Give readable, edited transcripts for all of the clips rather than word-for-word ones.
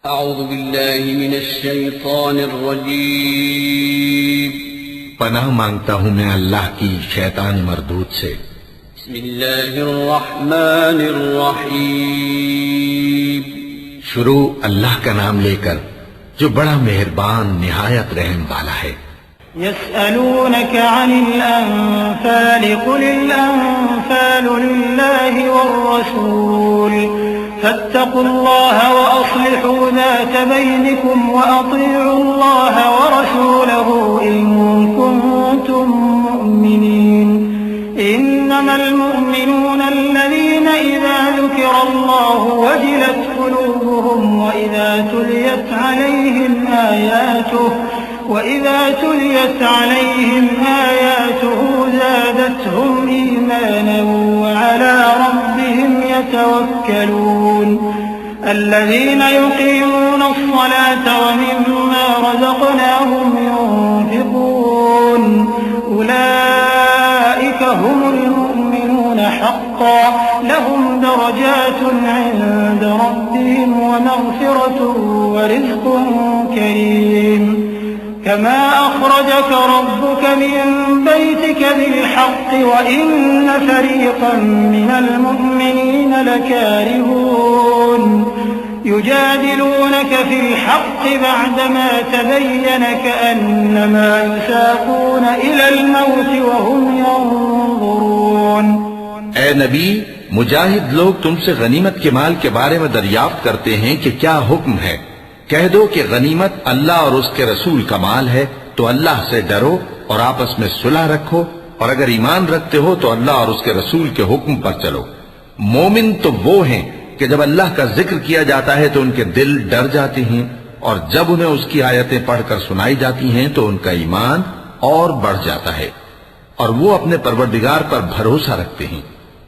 अऊज़ु बिल्लाहि मिनश शैतानिर रजीम। पनाह मांगता हूँ मैं अल्लाह की शैतान मरदूद से। बिस्मिल्लाहिर रहमानिर रहीम। शुरू अल्लाह का नाम लेकर जो बड़ा मेहरबान निहायत रहम वाला है। यसअलूनका अनिल अनफाल कुलिल अनफालु लिल्लाहि वर्रसूल फत्तकुल्लाह व अस्लिहू ज़ात बैनिकुम व अतीउल्लाह व रसूलहू इन कुंतुम मुअमिनीन। इन्नमल मुअमिनूना अल्लज़ीना इज़ा ज़ुकिरल्लाहु वजिलत क़ुलूबुहुम व इज़ा तुलियत अलैहिम आयातुहु ज़ादतहुम ईमाना व अला रब्बिहिम यतवक्कलून। الذين يقيمون الصلاة ومما رزقناهم ينفقون أولئك هم المؤمنون حقا لهم درجات عند ربهم ومغفرة ورزق كريم। كما أخرجك ربك من بيتك بالحق وإن فريقا من المؤمنين لكارهون يجادلونك في الحق بعدما تبين كأنما يساقون إلى الموت وهم ينظرون। ए नबी, मुजाहिद लोग तुमसे गनीमत के माल के बारे में दरियाफ्त करते हैं कि क्या हुक्म है। कह दो कि गनीमत अल्लाह और उसके रसूल का माल है, तो अल्लाह से डरो और आपस में सुलह रखो, और अगर ईमान रखते हो तो अल्लाह और उसके रसूल के हुक्म पर चलो। मोमिन तो वो हैं कि जब अल्लाह का जिक्र किया जाता है तो उनके दिल डर जाते हैं, और जब उन्हें उसकी आयतें पढ़कर सुनाई जाती हैं तो उनका ईमान और बढ़ जाता है, और वो अपने परवरदिगार पर भरोसा रखते हैं,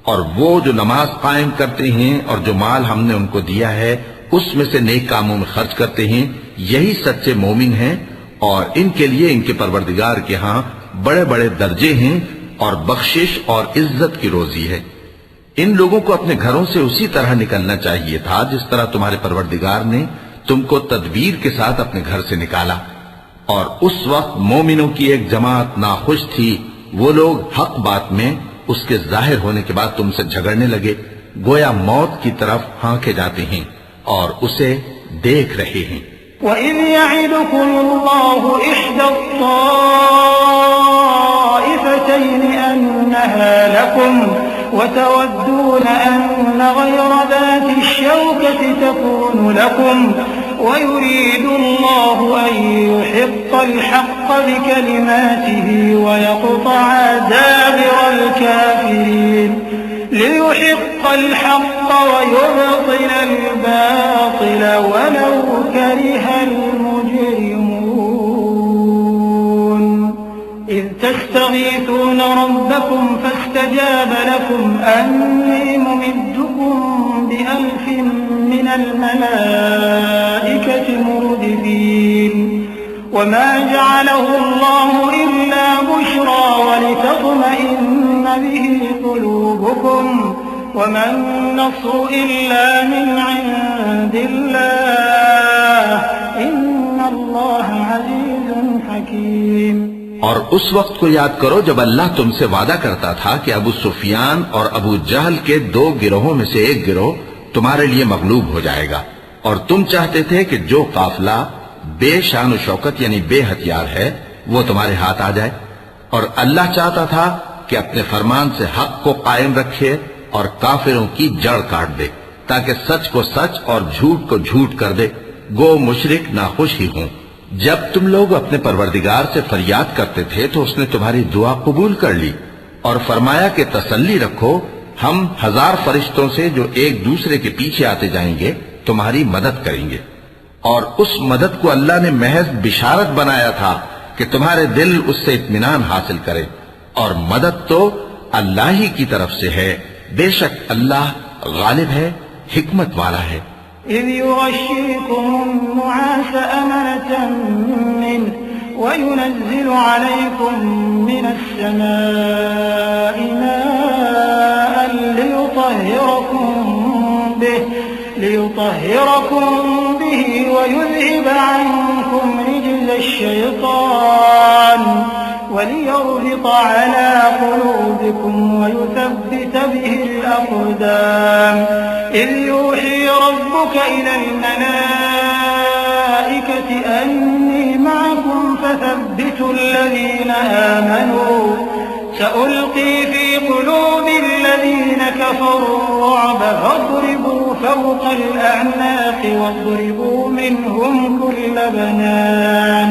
और वो जो नमाज कायम करते हैं और जो माल हमने उनको दिया है उसमें से नेक कामों में खर्च करते हैं, यही सच्चे मोमिन हैं, और इनके लिए इनके परवरदिगार के यहाँ बड़े बड़े दर्जे हैं और बख्शिश और इज्जत की रोजी है। इन लोगों को अपने घरों से उसी तरह निकलना चाहिए था जिस तरह तुम्हारे परवरदिगार ने तुमको तदबीर के साथ अपने घर से निकाला। और उस वक्त मोमिनों की एक जमात नाखुश थी। वो लोग हक बात में उसके जाहिर होने के बाद तुमसे झगड़ने लगे, गोया मौत की तरफ हाँके जाते हैं और उसे देख रहे हैं। वइज़ यइदुकुमुल्लाहु इह्दा त्ताइफ़तैनि अन्नहा लकुम वतवद्दून अन्न गयरा ज़ाति श्शौकति तकूनु लकुम वयुरीदुल्लाहु अन युहिqqal हक़्क़ बिकलिमातिही वयक़्तअ दाबिरल काफ़िरीन लियुहिqqal हक़्क़ वयुब्तिलल बातिल वलौ करिहल मुजरिमून। إذ تستغيثون ربكم فاستجاب لكم أني ممدكم ب1000 من الملائكة مردفين وما جعله الله إلا بشرى ولتطمئن به قلوبكم وما النصر إلا من عند الله إن الله عزيز حكيم। और उस वक्त को याद करो जब अल्लाह तुमसे वादा करता था कि अबू सुफियान और अबू जहल के 2 गिरोहों में से एक गिरोह तुम्हारे लिए मगलूब हो जाएगा, और तुम चाहते थे कि जो काफिला बेशान शौकत यानी बेहथियार है वो तुम्हारे हाथ आ जाए, और अल्लाह चाहता था कि अपने फरमान से हक को कायम रखे और काफिरों की जड़ काट दे, ताकि सच को सच और झूठ को झूठ कर दे। गो मुशरिक नाखुश ही हों। जब तुम लोग अपने परवरदिगार से फरियाद करते थे तो उसने तुम्हारी दुआ कबूल कर ली और फरमाया कि तसल्ली रखो, हम 1000 फरिश्तों से जो एक दूसरे के पीछे आते जाएंगे तुम्हारी मदद करेंगे। और उस मदद को अल्लाह ने महज बिशारत बनाया था कि तुम्हारे दिल उससे इत्मीनान हासिल करे, और मदद तो अल्लाह ही की तरफ से है। बेशक अल्लाह गालिब है, हिकमत वाला है। إذ يغشيكم النعاس أمنة منه وينزل عليكم من السماء ماء ليطهركم به ويذهب عنكم رجز الشيطان وليربط على قلوبكم ويثبت به الأقدام إذ يوحي ربك إلى الملائكة أني معكم فثبتوا الذين آمنوا سألقي في قلوب الذين كفروا الرعب فاضربوا فوق الأعناق واضربوا منهم كل بنان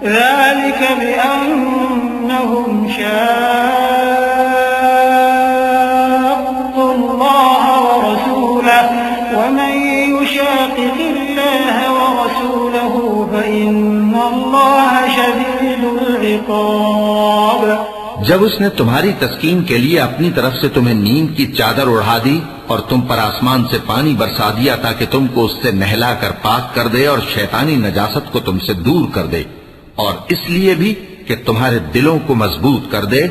ذلك بأنهم شاقوا الله ورسوله ومن يشاقق الله ورسوله فإن الله شديد العقاب। जब उसने तुम्हारी तस्कीन के लिए अपनी तरफ से तुम्हें नींद की चादर उड़ा दी और तुम पर आसमान से पानी बरसा दिया ताकि तुमको उससे नहला कर पाक कर दे और शैतानी नजासत को तुमसे दूर कर दे, और इसलिए भी कि तुम्हारे दिलों को मजबूत कर दे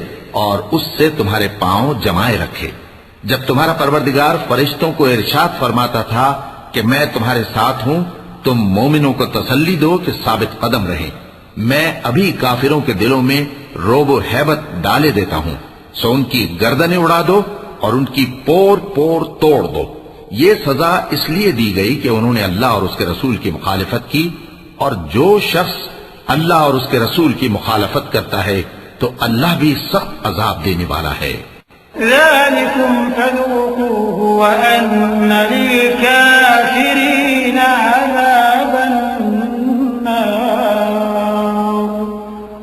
और उससे तुम्हारे पांव जमाए रखे। जब तुम्हारा परवरदिगार फरिश्तों को इरशाद फरमाता था कि मैं तुम्हारे साथ हूं, तुम मोमिनों को तसल्ली दो कि साबित कदम रहें। मैं अभी काफिरों के दिलों में रोब हैबत डाले देता हूं, सो उनकी गर्दनें उड़ा दो और उनकी पोर पोर तोड़ दो। ये सजा इसलिए दी गई कि उन्होंने अल्लाह और उसके रसूल की मुखालिफत की, और जो शख्स अल्लाह और उसके रसूल की मुखालफत करता है तो अल्लाह भी सख्त अजाब देने वाला है। ذلكم فذوقوه وأن للكافرين عذاب النار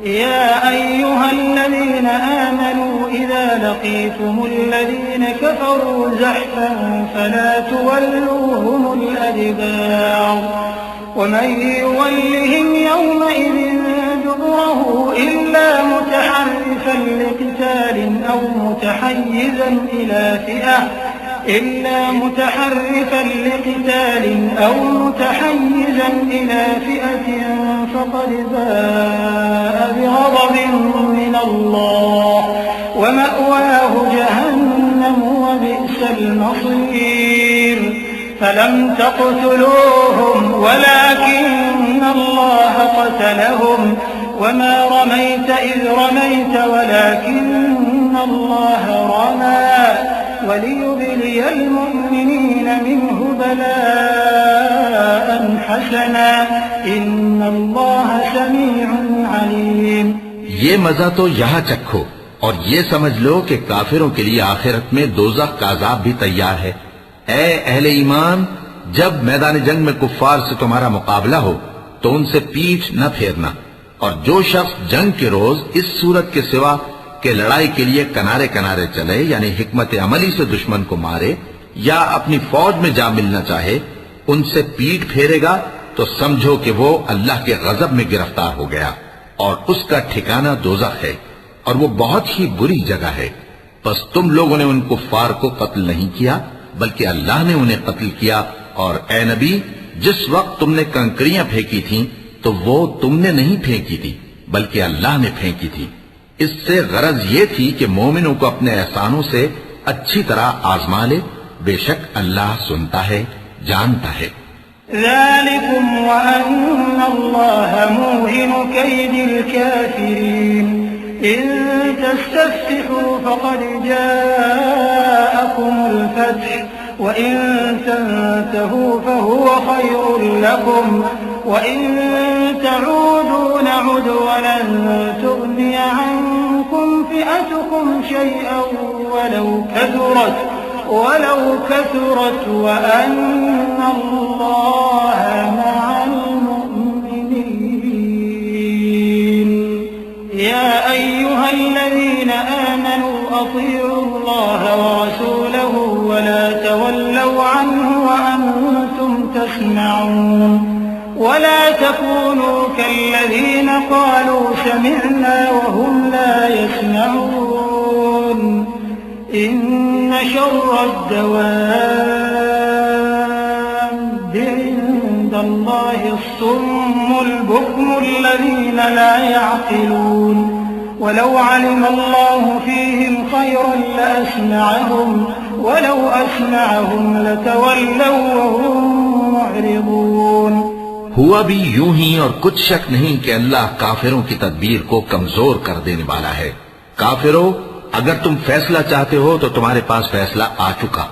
يا أيها الذين آمنوا إذا لقيتم الذين كفروا زحفا فلا تولوهم الأدبار ومن يولهم يومئذ دبره إلا متحرفا لقتال أو متحيزا إلى فئة فقد باء بغضب من الله ومأواه جهنم وبئس المصير فلم تقتلوهم ولكن الله قتلهم وما رميت إذ رميت ولكن الله رمى وليبلي المؤمنين منه بلاء حسنا إن الله سميع عليم। ये मजा तो यहाँ चखो और ये समझ लो कि काफिरों के लिए आखिरत में दोज़ख का अजाब भी तैयार है। ऐ अहले ईमान, जब मैदान जंग में कुफ्फार से तुम्हारा मुकाबला हो तो उनसे पीठ न फेरना, और जो शख्स जंग के रोज इस सूरत के सिवा के लड़ाई के लिए किनारे किनारे चले, यानी हिकमत अमली से दुश्मन को मारे या अपनी फौज में जा मिलना चाहे, उनसे पीठ फेरेगा तो समझो कि वो अल्लाह के गजब में गिरफ्तार हो गया और उसका ठिकाना दोज़ख है और वो बहुत ही बुरी जगह है। बस तुम लोगों ने उन कुफ्फार को कत्ल नहीं किया बल्कि अल्लाह ने उन्हें कत्ल किया, और ए नबी, जिस वक्त तुमने कंकड़ियां फेंकी थीं तो वो तुमने नहीं फेंकी थी बल्कि अल्लाह ने फेंकी थी। इससे गरज ये थी कि मोमिनों को अपने एहसानों से अच्छी तरह आजमा ले, बेशक अल्लाह सुनता है, जानता है। ذلكم وأن الله موهن كيد الكافرين إن تستفتحوا فقد جاءكم الفتح وإن تنتهوا فهو خير لكم وإن تعودوا نعد ولن تغني عنكم فئتكم شيئا ولو كثرت وأن الله مع المؤمنين يا أيها الذين آمنوا أطيعوا الله ورسوله ولا تولوا عنه وأنتم تسمعون ولا تكونوا كالذين قالوا سمعنا وهم لا يسمعون إن شر الدواب عند الله الصم البكم الذين لا يعقلون ولو علم الله فيهم خيرا لأسمعهم ولو أسمعهم لتولوا وهم معرضون हुआ भी यूं ही, और कुछ शक नहीं कि अल्लाह काफिरों की तदबीर को कमजोर कर देने वाला है। काफिरों, अगर तुम फैसला चाहते हो तो तुम्हारे पास फैसला आ चुका।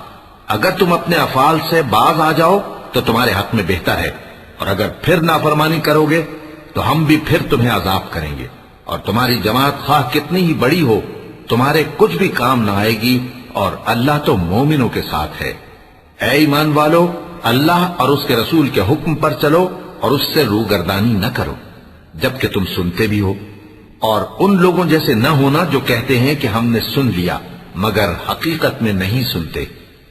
अगर तुम अपने अफाल से बाज आ जाओ तो तुम्हारे हक में बेहतर है, और अगर फिर नाफरमानी करोगे तो हम भी फिर तुम्हें अजाब करेंगे, और तुम्हारी जमात खाह कितनी ही बड़ी हो तुम्हारे कुछ भी काम न आएगी, और अल्लाह तो मोमिनों के साथ है। ऐ ईमान वालो, अल्लाह और उसके रसूल के हुक्म पर चलो और उससे रूगर्दानी न करो जबकि तुम सुनते भी हो, और उन लोगों जैसे न होना जो कहते हैं कि हमने सुन लिया मगर हकीकत में नहीं सुनते।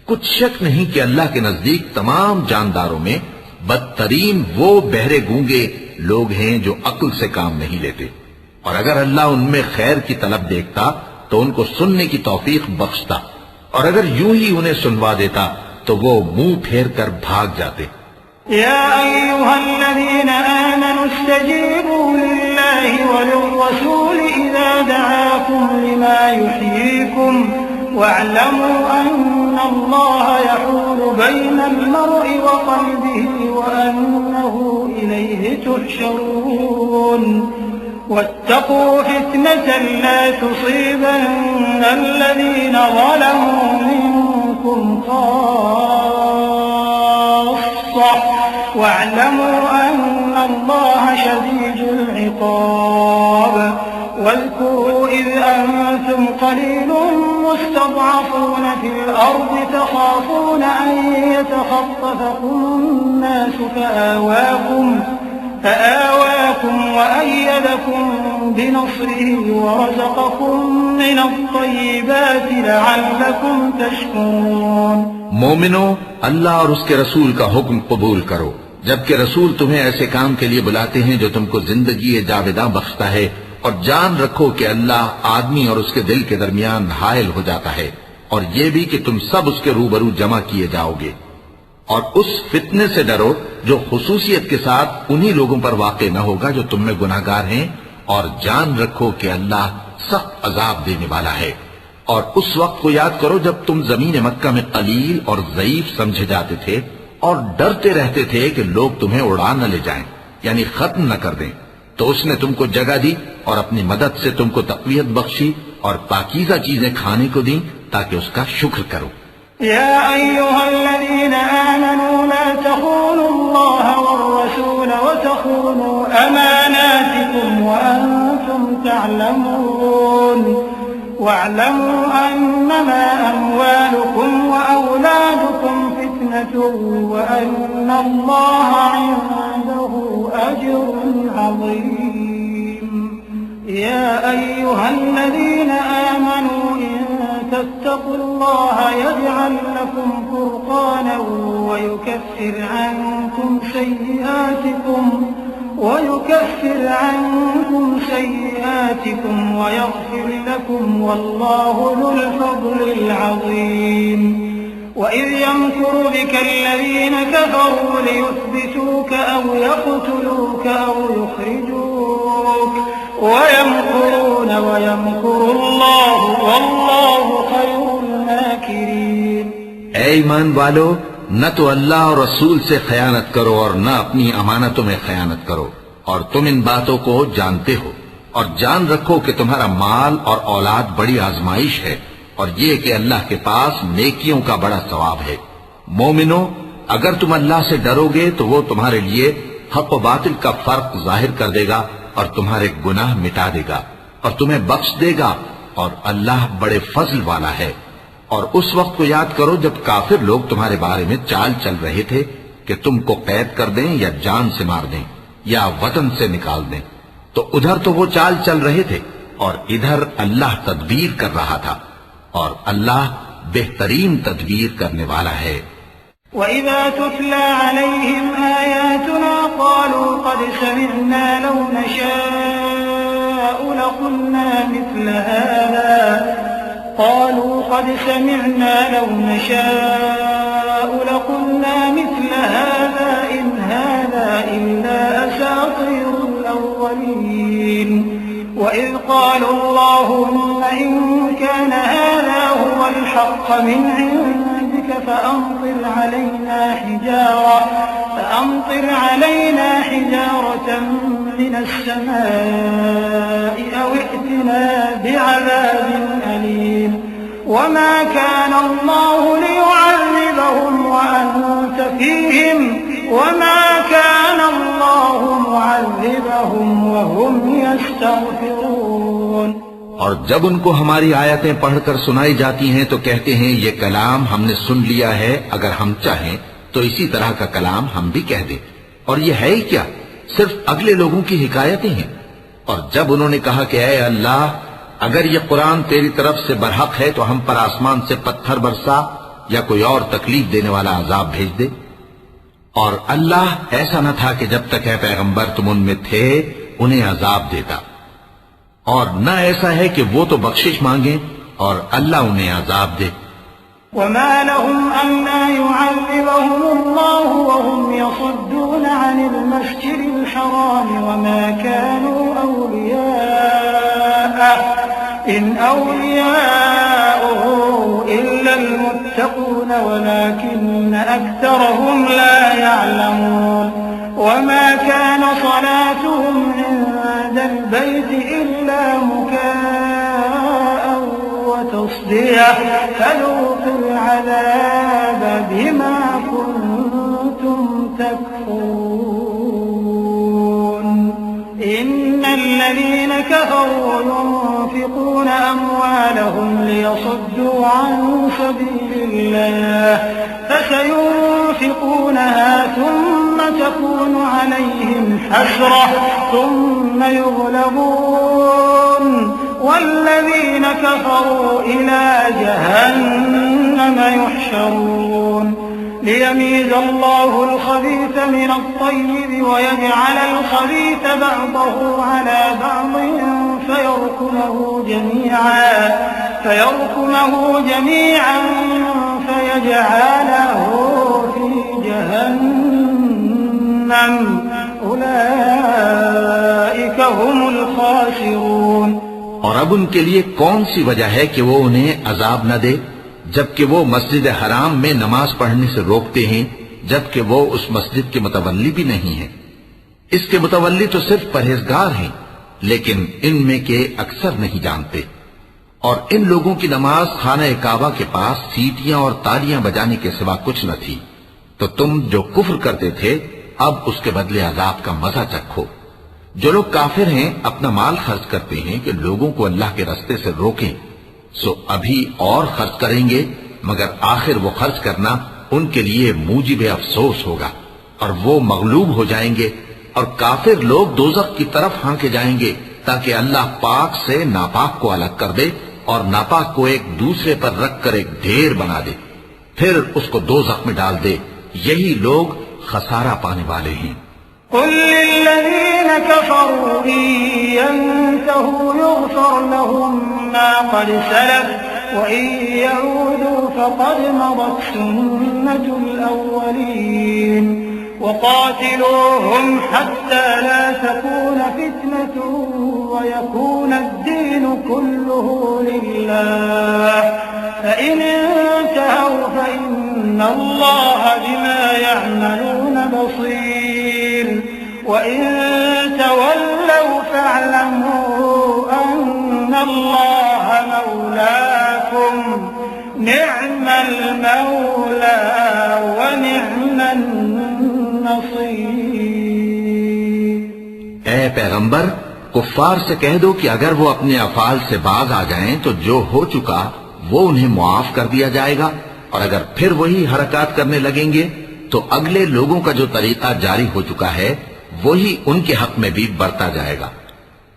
कुछ शक नहीं कि अल्लाह के नजदीक तमाम जानदारों में बदतरीन वो बहरे गूंगे लोग हैं जो अक्ल से काम नहीं लेते, और अगर अल्लाह उनमें खैर की तलब देखता तो उनको सुनने की तौफीक बख्शता, और अगर यूं ही उन्हें सुनवा देता तो वो मुंह फेर कर भाग जाते। या अय्युहल्लज़ीन आमनू इस्तजीबू लिल्लाहि वलिर्रसूल इज़ा दआकुम लिमा युहयीकुम वअलमू अन्नल्लाह यहूलु बैनल मर्इ व क़ल्बिही व अन्नहु इलैहि तुहशरून वत्तक़ू फित्नतन ला तुसीबन्न अल्लज़ीन ज़लमू मिनकुम واعلموا أن الله شديد العقاب واذكروا إذ أنتم قليل مستضعفون في الأرض تخافون أن يتخطفكم الناس فآواكم وأيدكم بنصره ورزقكم من الطيبات لعلكم تشكرون। मोमिनो, अल्लाह और उसके रसूल का हुक्म कबूल करो जबकि रसूल तुम्हें ऐसे काम के लिए बुलाते हैं जो तुमको जिंदगी जावेदा बख्शता है, और जान रखो कि अल्लाह आदमी और उसके दिल के दरमियान हायल हो जाता है, और ये भी कि तुम सब उसके रूबरू जमा किए जाओगे। और उस फितने से डरो जो खुसूसियत के साथ उन्हीं लोगों पर वाक़े न होगा जो तुम में गुनाहगार हैं, और जान रखो कि अल्लाह सख्त अजाब देने वाला है। और उस वक्त को याद करो जब तुम जमीन मक्का में कलील और ज़ईफ समझे जाते थे और डरते रहते थे कि लोग तुम्हें उड़ा न ले जाएं, यानी खत्म न कर दें, तो उसने तुमको जगह दी और अपनी मदद से तुमको तक़वियत बख्शी और पाकीज़ा चीजें खाने को दी ताकि उसका शुक्र करो। या अय्युहल्लज़ीना आमनू ला तख़ूनुल्लाह वर्रसूल वतख़ूनू अमानातिकुम व अंतुम तअलमून वा'लमू अन्नमा अमवालुकुम व औलादुकुम फितनतुन व अन्नल्लाह इंदहु अज्रुन अज़ीम। या अय्युहल्लज़ीना आमनू तत्तक़ुल्लाह यजअल लकुम फुरक़ाना वयुकफ्फिर अन्कुम सय्यिआतिकुम वयग़फिर लकुम वल्लाहु ज़ुल फ़ज़्लिल अज़ीम। वइज़ यमकुरु बिका अल्लज़ीना कफ़रू लियुथ्बितूक औ यक़्तुलूक औ युख़्रिजूक वयमकुरून वयमकुरुल्लाहु वल्लाहु खैरुल माकिरीन। ऐ ईमान वालो, न तो अल्लाह और रसूल से खयानत करो और न अपनी अमानतों में खयानत करो, और तुम इन बातों को जानते हो, और जान रखो कि तुम्हारा माल और औलाद बड़ी आजमाइश है, और ये कि अल्लाह के पास नेकियों का बड़ा सवाब है। मोमिनो, अगर तुम अल्लाह से डरोगे तो वो तुम्हारे लिए हक व बातिल का फर्क जाहिर कर देगा और तुम्हारे गुनाह मिटा देगा और तुम्हें बख्श देगा, और अल्लाह बड़े फजल वाला है। और उस वक्त को याद करो जब काफिर लोग तुम्हारे बारे में चाल चल रहे थे कि तुमको कैद कर दें या जान से मार दें या वतन से निकाल दें, तो उधर तो वो चाल चल रहे थे और इधर अल्लाह तदबीर कर रहा था, और अल्लाह बेहतरीन तदबीर करने वाला है। वइज़ा तुतला अलैहिम आयातुना क़ालू क़द समिअना लौ नशाअु लक़ुलना मिस्ल हाज़ा قالوا قد سمعنا لو نشاء لقلنا مثل هذا إن هذا إلا أساطير الأولين وإذ قالوا اللهم إن كان هذا هو الحق من عندك فأمطر علينا رحمة من السماء أو ائتنا بعذاب أليم وما كان الله ليعذبهم وأنت فيهم وما كان الله معذبهم وهم يستغفرون। और जब उनको हमारी आयतें पढ़कर सुनाई जाती हैं तो कहते हैं ये कलाम हमने सुन लिया है, अगर हम चाहें तो इसी तरह का कलाम हम भी कह दें, और ये है ही क्या, सिर्फ अगले लोगों की हिकायतें हैं। और जब उन्होंने कहा कि ऐ अल्लाह, अगर ये कुरान तेरी तरफ से बरहक है तो हम पर आसमान से पत्थर बरसा या कोई और तकलीफ देने वाला अजाब भेज दे। और अल्लाह ऐसा न था कि जब तक है पैगंबर तुम उनमें थे उन्हें अजाब देता, और न ऐसा है कि वो तो बख्शिश मांगे और अल्लाह उन्हें अजाब दे। वमा लहुम अन्ना युअज़्ज़िबहुमुल्लाहु वहुम यसुद्दून अनिल मस्जिदिल हराम वमा कानू औलियाअह इन औलियाउहु इल्लल मुत्तक़ून वलाकिन्न अक्सरहुम ला यअलमून। वमा कान सलातुहुम इंदल बैति इल्ला मुकाअ वतस्दियह फज़ूक़ुल अज़ाब बिमा कुन्तुम तकफूरून। इन्नल्लज़ीन कफ़रू युनफ़िक़ून अम्वालहुम लियसुद्दू अन सबीलिल्लाह फसयुनफ़िक़ूनहा ثم تكون عليهم حسرة ثم يغلبون والذين كفروا إلى جهنم يحشرون ليميز الله الخبيث من الطيب ويجعل الخبيث بعضه على بعض فيركمه جميعا فيجعله في جهنم أولئك هم الخاسرون। और अब उनके लिए कौन सी वजह है कि वो उन्हें अजाब न दे, जबकि वो मस्जिद हराम में नमाज पढ़ने से रोकते हैं, जबकि वो उस मस्जिद के मुतवल्ली भी नहीं है। इसके मुतवल्ली तो सिर्फ परहेजगार हैं, लेकिन इनमें के अक्सर नहीं जानते। और इन लोगों की नमाज खाना काबा के पास सीटियां और तालियां बजाने के सिवा कुछ न थी। तो तुम जो कुफ्र करते थे अब उसके बदले अजाब का मजा चखो। जो लोग काफिर हैं अपना माल खर्च करते हैं कि लोगों को अल्लाह के रास्ते से रोकें, सो अभी और खर्च करेंगे, मगर आखिर वो खर्च करना उनके लिए मूजिब अफसोस होगा और वो मगलूब हो जाएंगे। और काफिर लोग दोजख की तरफ हांके जाएंगे ताकि अल्लाह पाक से नापाक को अलग कर दे और नापाक को एक दूसरे पर रखकर एक ढेर बना दे, फिर उसको दोजख में डाल दे। यही लोग खसारा पाने वाले हैं। कुल लिल्लज़ीन कफ़रू इन यंतहू युग़फ़र लहुम मा क़द सलफ़ व इन यऊदू फ़क़द मदत सुन्नतुल अव्वलीन वक़ातिलूहुम हत्ता ला तकून फ़ित्नतुन व यकून अद्दीनु कुल्लुहु लिल्लाह फ़इन इंतहू फ़इन्नल्लाह बिमा यअमलून बसीर وإن تولوا فاعلموا أن الله مولاكم نعم المولى ونعم النصير। ऐ पैगंबर, कुफ्फार से कह दो कि अगर वो अपने अफाल से बाज आ जाएं तो जो हो चुका वो उन्हें मुआफ कर दिया जाएगा, और अगर फिर वही हरकत करने लगेंगे तो अगले लोगों का जो तरीका जारी हो चुका है वही उनके हक में भी बरता जाएगा।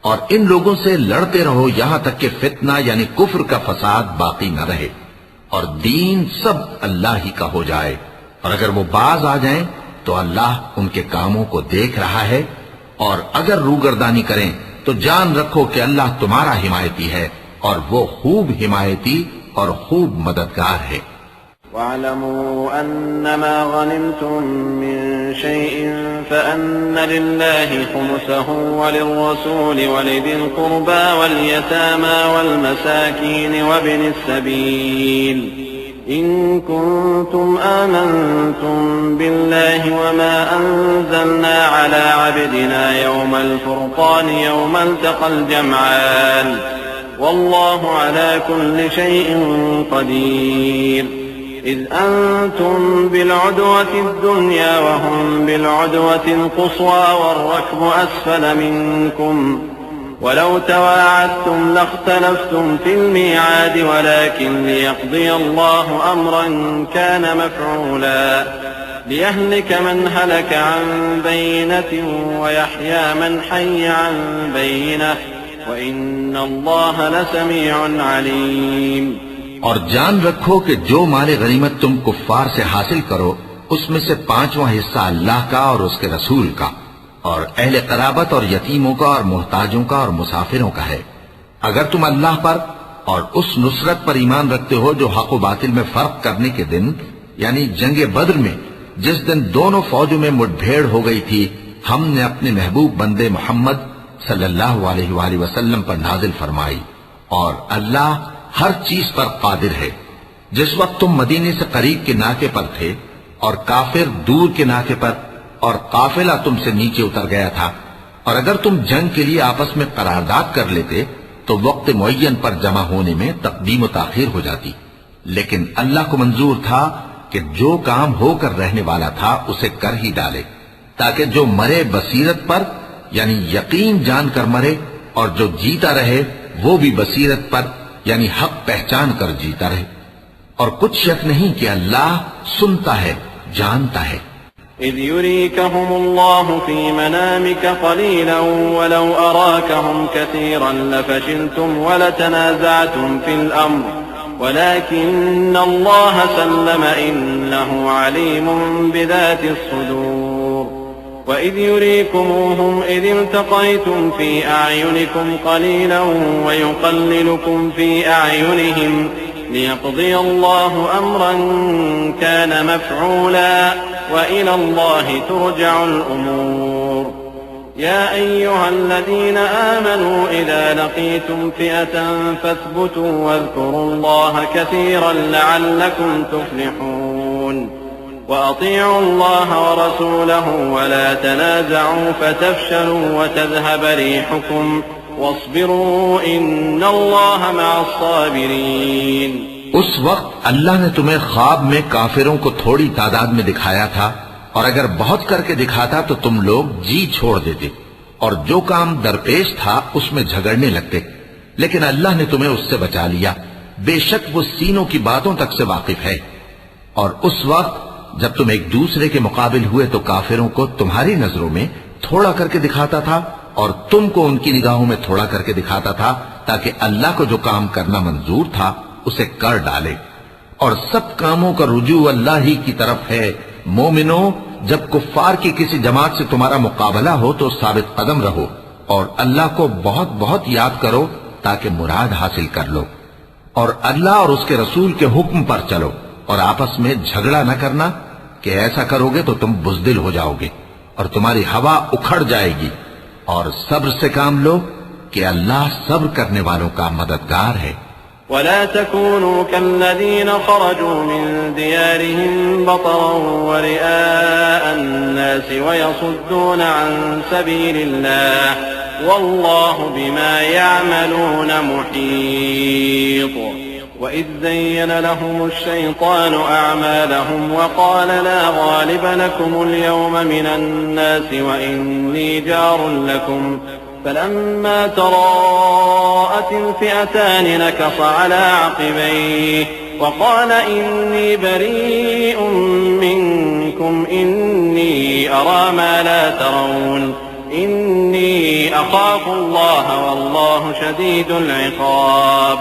और इन लोगों से लड़ते रहो यहां तक कि फितना यानी कुफ्र का फसाद बाकी न रहे और दीन सब अल्लाह ही का हो जाए। और अगर वो बाज आ जाएं तो अल्लाह उनके कामों को देख रहा है, और अगर रूगर्दानी करें तो जान रखो कि अल्लाह तुम्हारा हिमायती है और वो खूब हिमायती और खूब मददगार है। وَاعْلَمُوا أَنَّمَا غَنِمْتُم مِّن شَيْءٍ فَأَنَّ لِلَّهِ خُمُسَهُ وَلِلرَّسُولِ وَلِذِي الْقُرْبَى وَالْيَتَامَى وَالْمَسَاكِينِ وَابْنِ السَّبِيلِ इन कुंतुम आमंतुम बिल्लाहि वमा अंज़लना अला अब्दिना यौमल फुरक़ान यौमल तक़ल जमआन वल्लाहु अला कुल्लि शैइन क़दीर इज़ अंतुम बिलउदवतिद दुन्या वहुम बिलउदवतिल क़ुस्वा वर्रक्बु अस्फल मिनकुम वलौ तवाअदतुम लख्तलफ्तुम फिल मिआद वलाकिन लियक़दिय अल्लाहु अम्रन कान मफ़ऊला लियहलिक मन हलक अन बय्यिनतिन वयहया मन हय्य अन बय्यिनह वइन्नल्लाह लसमीउन अलीम। और जान रखो कि जो माल गनीमत तुम कुफ्फार से हासिल करो उसमें से 5वां हिस्सा अल्लाह का और उसके रसूल का और अहले क़राबत और यतीमों का और मोहताजों का और मुसाफिरों का है। अगर तुम अल्लाह पर और उस नुसरत पर ईमान रखते हो जो हक व बातिल में फर्क करने के दिन यानी जंग बद्र में जिस दिन दोनों फौजों में मुठभेड़ हो गई थी, हमने अपने महबूब बंदे मोहम्मद सल्लल्लाहु अलैहि वसल्लम पर नाजिल फरमाई और अल्लाह हर चीज पर कादिर है। जिस वक्त तुम मदीने से करीब के नाके पर थे और काफिर दूर के नाके पर और काफिला तुमसे नीचे उतर गया था और अगर तुम जंग के लिए आपस में करारदाद कर लेते तो वक्त मुअय्यन पर जमा होने में तकदीम व ताखीर हो जाती, लेकिन अल्लाह को मंजूर था कि जो काम होकर रहने वाला था उसे कर ही डाले ताकि जो मरे बसीरत पर यानी यकीन जानकर मरे और जो जीता रहे वो भी बसीरत पर यानी हक पहचान कर जीता रहे। और कुछ शक नहीं कि अल्लाह सुनता है, जानता है। इज़ युरीकहुमुल्लाहु फी मनामिका क़लीलन वलौ अराकहुम कसीरन लफशिलतुम वलतनाज़अतुम फिल अम्र वलाकिन्नल्लाह सल्लम इन्नहु अलीमुन बिज़ातिस सुदूर वइज़ युरीकुमूहुम इज़ इल्तक़यतुम फी अअयुनिकुम क़लीलन वयुक़ल्लिलुकुम फी अअयुनिहिम लियक़दिय अल्लाहु अम्रन कान मफ़ऊला वइला अल्लाहि तुरजअुल उमूर या अय्युहल्लज़ीना आमनू इज़ा लक़ीतुम फ़िअतन फ़ाथ्बुतू वज़्कुरुल्लाह कसीरन लअल्लकुम तुफ़्लिहून وأطيعوا الله ورسوله ولا تنازعوا فتفشلوا وتذهب ريحكم واصبروا إن الله مع الصابرين। उस वक्त अल्लाह ने तुम्हें ख्वाब में काफिरों को थोड़ी तादाद में दिखाया था और अगर बहुत करके दिखाता तो तुम लोग जी छोड़ देते और जो काम दरपेश था उसमें झगड़ने लगते, लेकिन अल्लाह ने तुम्हें उससे बचा लिया। बेशक वो सीनों की बातों तक से वाकिफ है। और उस वक्त जब तुम एक दूसरे के मुकाबिल हुए तो काफिरों को तुम्हारी नजरों में थोड़ा करके दिखाता था और तुमको उनकी निगाहों में थोड़ा करके दिखाता था ताकि अल्लाह को जो काम करना मंजूर था उसे कर डाले। और सब कामों का रुजू अल्लाह ही की तरफ है। मोमिनो, जब कुफ्फार की किसी जमात से तुम्हारा मुकाबला हो तो साबित कदम रहो और अल्लाह को बहुत बहुत याद करो ताकि मुराद हासिल कर लो। और अल्लाह और उसके रसूल के हुक्म पर चलो और आपस में झगड़ा न करना कि ऐसा करोगे तो तुम बुज़दिल हो जाओगे और तुम्हारी हवा उखड़ जाएगी। और सब्र से काम लो कि अल्लाह सब्र करने वालों का मददगार है। वला तकूनू कल्लज़ीना खरजू मिन दियारिहिम बतरन व रिआअ अन्नास व यसुद्दून अन सबीलिल्लाह वल्लाहु बिमा यअमलून मुहीत। وإذ زين لهم الشيطان أعمالهم وقال لا غالب لكم اليوم من الناس وإني جار لكم فلما تراءت الفئتان نكص على عقبيه وقال إني بريء منكم إني أرى ما لا ترون إني أخاف الله والله شديد العقاب।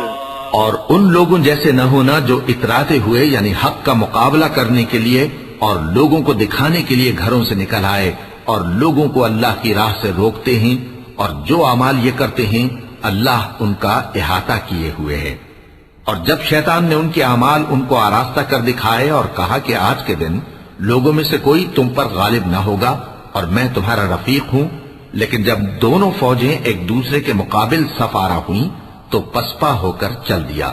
और उन लोगों जैसे न होना जो इतराते हुए यानी हक का मुकाबला करने के लिए और लोगों को दिखाने के लिए घरों से निकल आए और लोगों को अल्लाह की राह से रोकते हैं और जो अमाल ये करते हैं अल्लाह उनका इहाता किए हुए है। और जब शैतान ने उनके अमाल उनको आरास्ता कर दिखाए और कहा कि आज के दिन लोगों में से कोई तुम पर गालिब न होगा और मैं तुम्हारा रफीक हूं, लेकिन जब दोनों फौजें एक दूसरे के मुकाबिल सफारा हुई तो पसपा होकर चल दिया।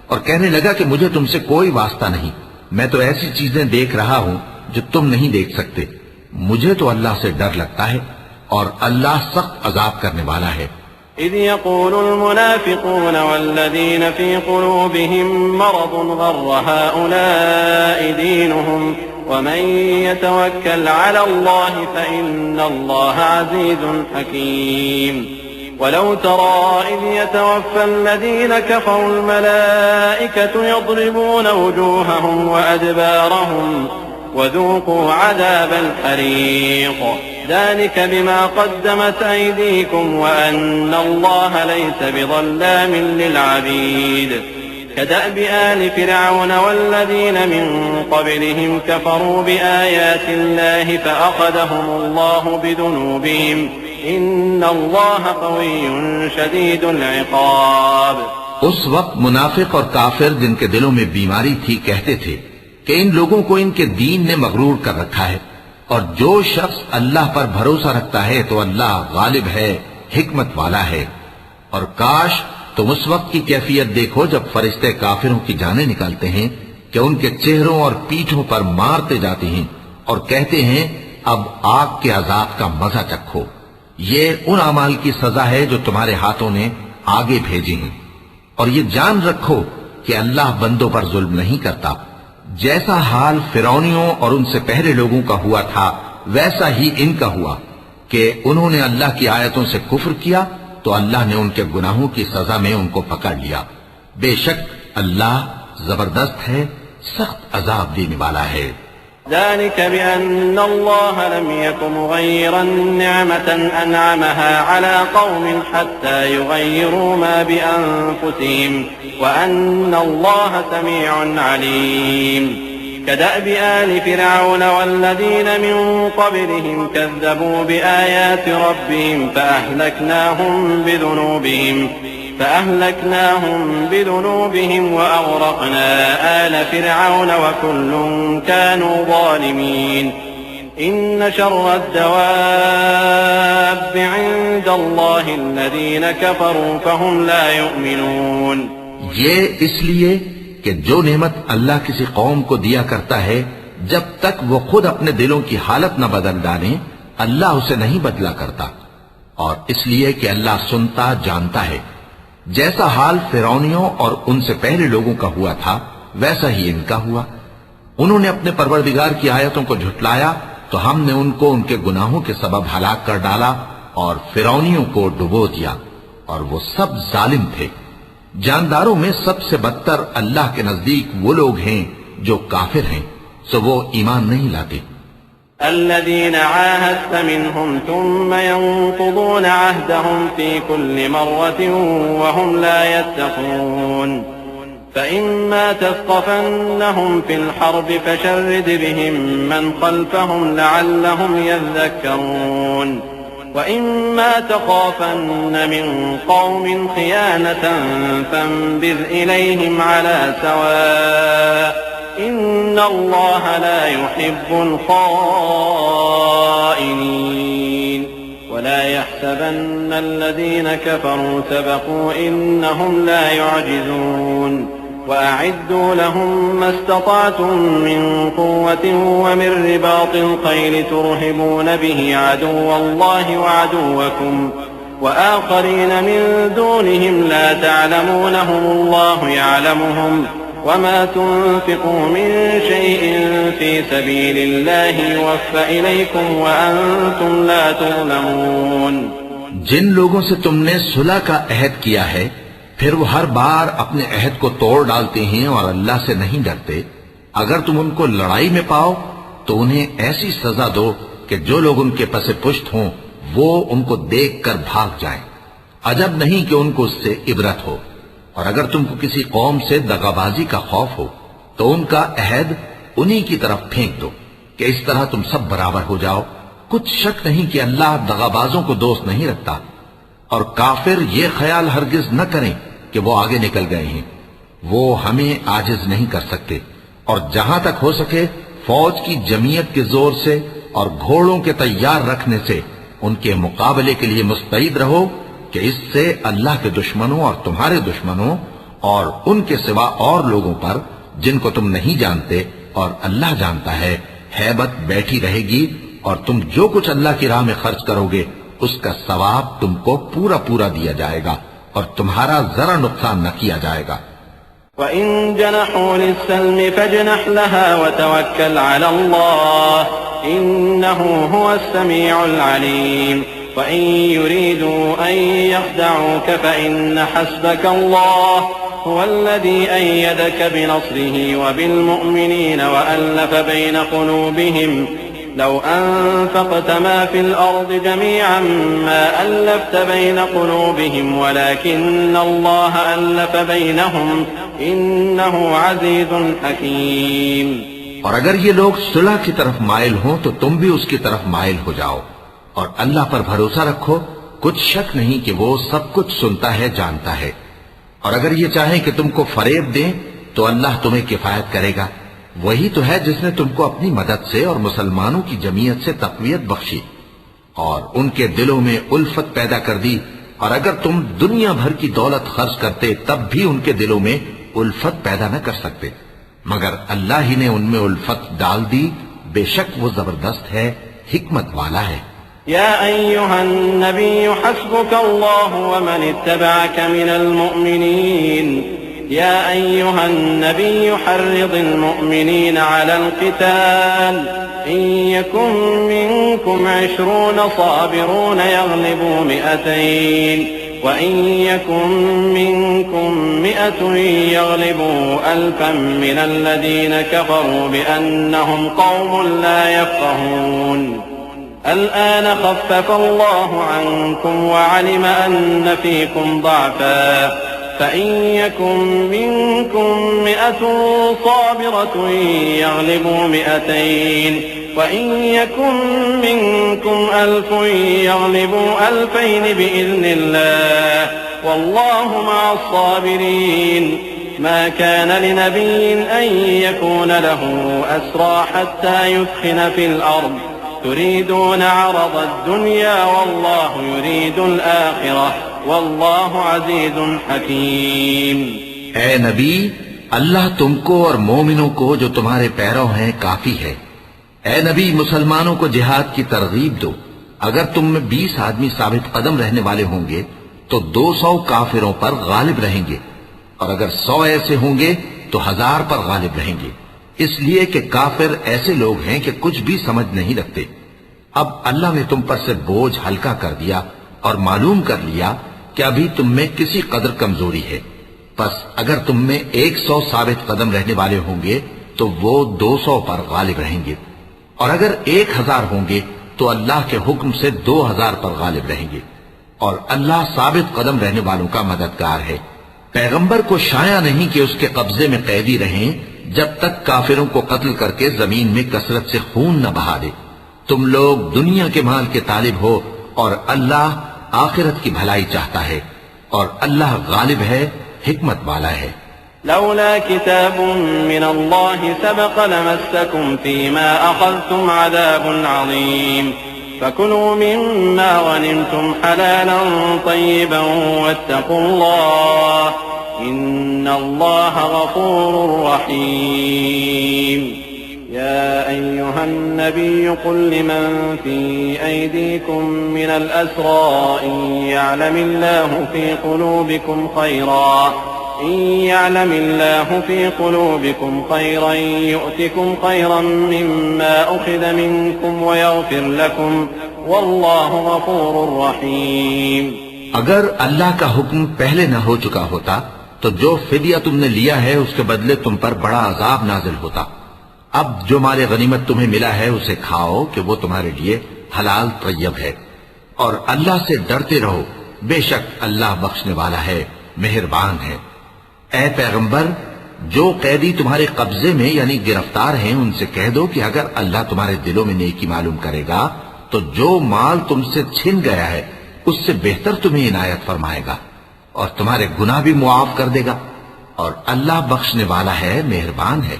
और कहने लगा कि मुझे तुमसे कोई वास्ता नहीं, मैं तो ऐसी चीजें देख रहा हूं जो तुम नहीं देख सकते। मुझे तो अल्लाह से डर लगता है और अल्लाह सख्त अजाब करने वाला है। إذ يقول المنافقون والذين في قلوبهم مرض غر هؤلاء دينهم ومن يتوكل على الله فإن الله عزيز حكيم ولو ترى إذ يتوفى الذين كفروا الملائكة يضربون وجوههم وأدبارهم وذوقوا عذاب الحريق ذلك بما قدمت أيديكم وأن الله ليس بظلام للعبيد كدأب آل فرعون والذين من قبلهم كفروا بآيات الله فأخذهم الله بذنوبهم إن الله قوي شديد العقاب। उस वक्त मुनाफिक और काफिर जिनके दिलों में बीमारी थी कहते थे कि इन लोगों को इनके दीन ने मगरूर कर रखा है, और जो शख्स अल्लाह पर भरोसा रखता है तो अल्लाह गालिब है, हिकमत वाला है। और काश तुम उस वक्त की कैफियत देखो जब फरिश्ते काफिरों की जानें निकालते हैं कि उनके चेहरों और पीठों पर मारते जाते हैं और कहते हैं अब आग के अजाब का मजा चखो। ये उन अमाल की सजा है जो तुम्हारे हाथों ने आगे भेजी हैं। और ये जान रखो कि अल्लाह बंदों पर जुल्म नहीं करता। जैसा हाल फिरौनियों और उनसे पहले लोगों का हुआ था वैसा ही इनका हुआ कि उन्होंने अल्लाह की आयतों से कुफ्र किया तो अल्लाह ने उनके गुनाहों की सजा में उनको पकड़ लिया। बेशक अल्लाह जबरदस्त है, सख्त अजाब देने वाला है। ذلك بأن الله لم يكن مغيرا نعمة أنعمها على قوم حتى يغيروا ما بأنفسهم وأن الله سميع عليم كدأب آل فرعون والذين من قبلهم كذبوا بآيات ربهم فأهلكناهم بذنوبهم وأغرقنا آل فرعون وكل كانوا ظالمين إن شر الدواب عند الله الذين كفروا فهم لا يؤمنون। ये इसलिए कि जो नेमत अल्लाह किसी कौम को दिया करता है जब तक वो खुद अपने दिलों की हालत न बदल डाले अल्लाह उसे नहीं बदला करता, और इसलिए कि अल्लाह सुनता जानता है। जैसा हाल फिरौनियों और उनसे पहले लोगों का हुआ था वैसा ही इनका हुआ। उन्होंने अपने परवरदिगार की आयतों को झुटलाया तो हमने उनको उनके गुनाहों के सबब हलाक कर डाला और फिरौनियों को डुबो दिया, और वो सब जालिम थे। जानदारों में सबसे बदतर अल्लाह के नजदीक वो लोग हैं जो काफिर हैं, सो वो ईमान नहीं लाते। الذين عاهدت منهم ثم ينقضون عهدهم في كل مرة وهم لا يتقون فإما تثقفنهم في الحرب فشرد بهم من خلفهم لعلهم يذكرون وإما تخافن من قوم خيانة فانبذ إليهم على سواء إن الله لا يحب الخائنين ولا يحسبن الذين كفروا سبقوا إنهم لا يعجزون وأعدوا لهم ما استطعتم من قوة ومن رباط الخيل ترهبون به عدو الله وعدوكم وآخرين من دونهم لا تعلمونهم الله يعلمهم وما تنفقوا من شيء في سبيل الله يوفى إليكم وأنتم لا تظلمون। जिन लोगों से तुमने सुलह का अहद किया है फिर वो हर बार अपने अहद को तोड़ डालते हैं और अल्लाह से नहीं डरते, अगर तुम उनको लड़ाई में पाओ तो उन्हें ऐसी सजा दो कि जो लोग उनके पसे पुष्ट हों वो उनको देख कर भाग जाएं। अजब नहीं कि उनको उससे इबरत हो। और अगर तुमको किसी कौम से दगाबाजी का खौफ हो तो उनका अहद उन्हीं की तरफ फेंक दो कि इस तरह तुम सब बराबर हो जाओ। कुछ शक नहीं कि अल्लाह दगाबाजों को दोस्त नहीं रखता। और काफिर ये ख्याल हरगिज न करें कि वो आगे निकल गए हैं, वो हमें आजिज नहीं कर सकते। और जहां तक हो सके फौज की जमीयत के जोर से और घोड़ों के तैयार रखने से उनके मुकाबले के लिए मुस्तैद रहो कि इससे अल्लाह के दुश्मनों और तुम्हारे दुश्मनों और उनके सिवा और लोगों पर जिनको तुम नहीं जानते और अल्लाह जानता है, हैबत बैठी रहेगी और तुम जो कुछ अल्लाह की राह में खर्च करोगे उसका सवाब तुमको पूरा पूरा दिया जाएगा और तुम्हारा जरा नुकसान न किया जाएगा। वइन जनहू लिस्सल्म फजनह लहा वतवक्कल अला अल्लाह इन्नहू हुवस समीउल अलीम वइन युरीदू अन यख्दऊक फइन्न हस्बक अल्लाह हुवल्लज़ी अय्यदक बिनस्रिही वबिलमुअ्मिनीन वअल्लफ़ बैन क़ुलूबिहिम लौ अनफ़क़त मा फ़िल अर्ज़ि जमीअन मा अल्लफ़्त बैन क़ुलूबिहिम वलाकिन्न अल्लाह अल्लफ़ बैनहुम इन्नहु अज़ीज़ुन हकीम। और अगर ये लोग सुलह की तरफ माइल हों तो तुम भी उसकी तरफ माइल हो जाओ और अल्लाह पर भरोसा रखो, कुछ शक नहीं कि वो सब कुछ सुनता है, जानता है। और अगर ये चाहें कि तुमको फरेब दें तो अल्लाह तुम्हें किफायत करेगा। वही तो है जिसने तुमको अपनी मदद से और मुसलमानों की जमीयत से तक़वियत बख्शी और उनके दिलों में उल्फत पैदा कर दी। और अगर तुम दुनिया भर की दौलत खर्च करते तब भी उनके दिलों में उल्फत पैदा न कर सकते, मगर अल्लाह ही ने उनमें उल्फत डाल दी। बेशक वो जबरदस्त है, हिकमत वाला है। या अय्युहन नबिय्यु हस्बुकल्लाहु व मन इत्तबअक मिनल मुअ्मिनीन या अय्युहन नबिय्यु हर्रिदिल मुअ्मिनीन अलल क़िताल इन यकुम मिनकुम 20 साबिरून यग़लिबू 200 व इन यकुम मिनकुम 100 यग़लिबू 1000 मिनल लज़ीन कफ़रू बिअन्नहुम क़ौमुन ला यफ़क़हून الآن خفف الله عنكم وعلم أن فيكم ضعفا فإن يكن منكم 100 صابرة يغلبوا 200 وإن يكن منكم 1000 يغلبوا 2000 بإذن الله والله مع الصابرين ما كان لنبي أن يكون له أسرى حتى يثخن في الأرض तुरीदून अरद दुनिया वल्लाहु युरीदुल आखिरह वल्लाहु अज़ीज़ुन हकीम। ऐ नबी, अल्लाह तुमको और मोमिनों को जो तुम्हारे पैरों हैं काफी है। ऐ नबी, मुसलमानों को जिहाद की तरगीब दो। अगर तुम में 20 आदमी साबित कदम रहने वाले होंगे तो 200 काफिरों पर गालिब रहेंगे और अगर 100 ऐसे होंगे तो 1000 पर गालिब रहेंगे, इसलिए कि काफिर ऐसे लोग हैं कि कुछ भी समझ नहीं रखते। अब अल्लाह ने तुम पर से बोझ हल्का कर दिया और मालूम कर लिया कि अभी तुम में किसी कदर कमजोरी है। बस अगर तुम में 100 साबित कदम रहने वाले होंगे तो वो 200 पर गालिब रहेंगे और अगर 1000 होंगे तो अल्लाह के हुक्म से 2000 पर गालिब रहेंगे और अल्लाह साबित कदम रहने वालों का मददगार है। पैगंबर को शाया नहीं कि उसके कब्जे में कैदी रहें जब तक काफिरों को कत्ल करके जमीन में कसरत से खून न बहा दे। तुम लोग दुनिया के माल के तालिब हो और अल्लाह आखिरत की भलाई चाहता है और अल्लाह गालिब है, हिकमत वाला है। लौला किताबुन मिनल्लाहि सबक़ लमस्सकुम फीमा अख़ज़्तुम अज़ाबुन अज़ीम फकुलू मिम्मा गनिमतुम हलालन तय्यिबन वत्तक़ुल्लाह इन्नल्लाह गफ़ूरुर रहीम। या अय्युहन नबिय्यु कुल लिमन फी अयदीकुम मिनल अस्रा इन यअलमिल्लाहु फी क़ुलूबिकुम खैरन यु'तिकुम खैरन मिम्मा उख़िज़ मिनकुम वयग़फ़िर लकुम वल्लाहु गफ़ूरुर रहीम। अगर अल्लाह का हुक्म पहले न हो चुका होता तो जो फिदिया तुमने लिया है उसके बदले तुम पर बड़ा अजाब नाजिल होता। अब जो माले गनीमत तुम्हें मिला है उसे खाओ कि वो तुम्हारे लिए हलाल तय्यब है और अल्लाह से डरते रहो, बेशक अल्लाह बख्शने वाला है, मेहरबान है। ऐ पैगंबर, जो कैदी तुम्हारे कब्जे में यानी गिरफ्तार हैं उनसे कह दो कि अगर अल्लाह तुम्हारे दिलों में नेकी मालूम करेगा तो जो माल तुमसे छिन गया है उससे बेहतर तुम्हें इनायत फरमाएगा और तुम्हारे गुनाह भी मुआफ कर देगा और अल्लाह बख्शने वाला है, मेहरबान है।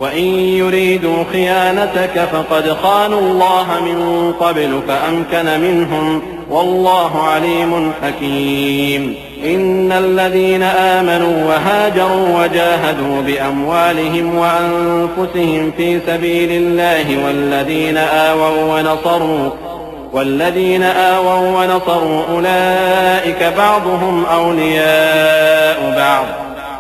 वइन युरीदू खियानतक फक़द ख़ानुल्लाह मिन क़ब्ल फ़अमकन मिनहुम वल्लाहु अलीमुन हकीम। इन्नल्लज़ीन आमनू वहाजरू वजाहदू बिअम्वालिहिम वअन्फुसिहिम फी सबीलिल्लाहि والذين آووا ونصروا أولئك بعضهم أولياء بعض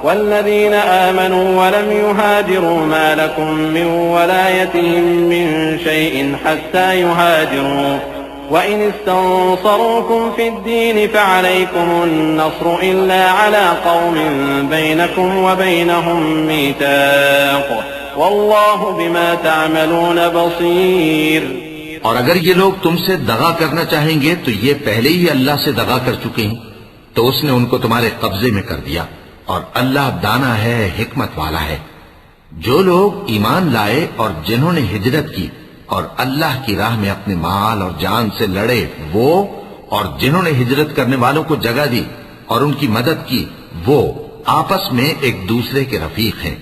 والذين آمنوا ولم يهاجروا ما لكم من ولايتهم من شيء حتى يهاجروا وإن استنصروكم في الدين فعليكم النصر إلا على قوم بينكم وبينهم ميثاق والله بما تعملون بصير। और अगर ये लोग तुमसे दगा करना चाहेंगे तो ये पहले ही अल्लाह से दगा कर चुके हैं, तो उसने उनको तुम्हारे कब्जे में कर दिया। और अल्लाह दाना है, हिकमत वाला है। जो लोग ईमान लाए और जिन्होंने हिजरत की और अल्लाह की राह में अपने माल और जान से लड़े, वो और जिन्होंने हिजरत करने वालों को जगह दी और उनकी मदद की, वो आपस में एक दूसरे के रफीक हैं।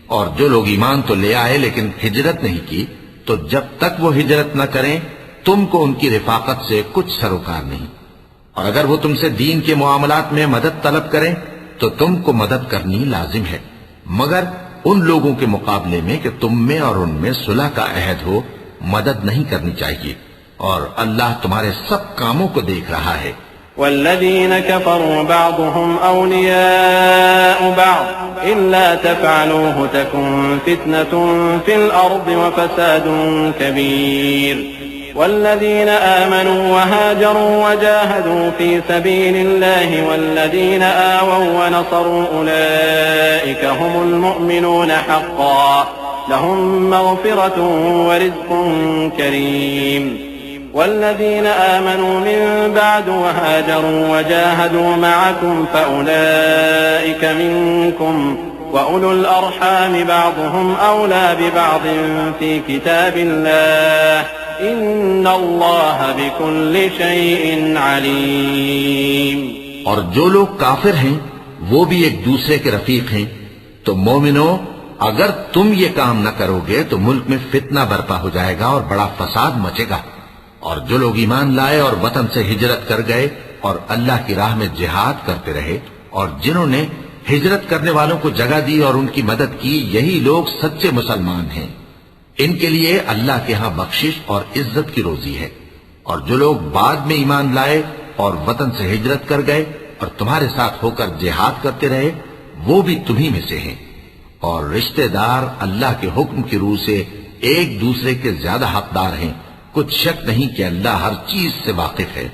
और जो लोग ईमान तो ले आए लेकिन हिजरत नहीं की, तो जब तक वो हिजरत न करें तुमको उनकी रिफाकत से कुछ सरोकार नहीं। और अगर वो तुमसे दीन के मुआमलात में मदद तलब करें तो तुमको मदद करनी लाजिम है, मगर उन लोगों के मुकाबले में कि तुम में और उनमें सुलह का अहद हो, मदद नहीं करनी चाहिए। और अल्लाह तुम्हारे सब कामों को देख रहा है। वल्लज़ीन कफ़रू बअदुहुम औलियाउ बअद इल्ला तफ़अलूहु तकुन फितनतुन फिल अर्दि व फ़सादुन कबीर। वल्लज़ीन आमनू वहाजरू वजाहदू फी सबीलिल्लाहि वल्लज़ीन आवौ वनसरू उलाइक हुमुल मुअमिनून हक़्क़न लहुम मग़फ़िरतुन व रिज़्क़ुन करीम। والذين آمنوا من بعد وهاجروا وجاهدوا معكم فأولئك منكم وأولو الأرحام بعضهم أولى ببعض في كتاب الله إن الله بكل شيء عليم। और जो लोग काफिर हैं वो भी एक दूसरे के रफीक हैं। तो मोमिनो, अगर तुम ये काम न करोगे तो मुल्क में फितना बर्पा हो जाएगा और बड़ा फसाद मचेगा। और जो लोग ईमान लाए और वतन से हिजरत कर गए और अल्लाह की राह में जिहाद करते रहे और जिन्होंने हिजरत करने वालों को जगह दी और उनकी मदद की, यही लोग सच्चे मुसलमान हैं। इनके लिए अल्लाह के यहाँ बख्शिश और इज्जत की रोजी है। और जो लोग बाद में ईमान लाए और वतन से हिजरत कर गए और तुम्हारे साथ होकर जिहाद करते रहे, वो भी तुम्ही में से हैं। और रिश्तेदार अल्लाह के हुक्म की रूह से एक दूसरे के ज्यादा हकदार हैं। कुछ शक नहीं कि अल्लाह हर चीज से वाकिफ है।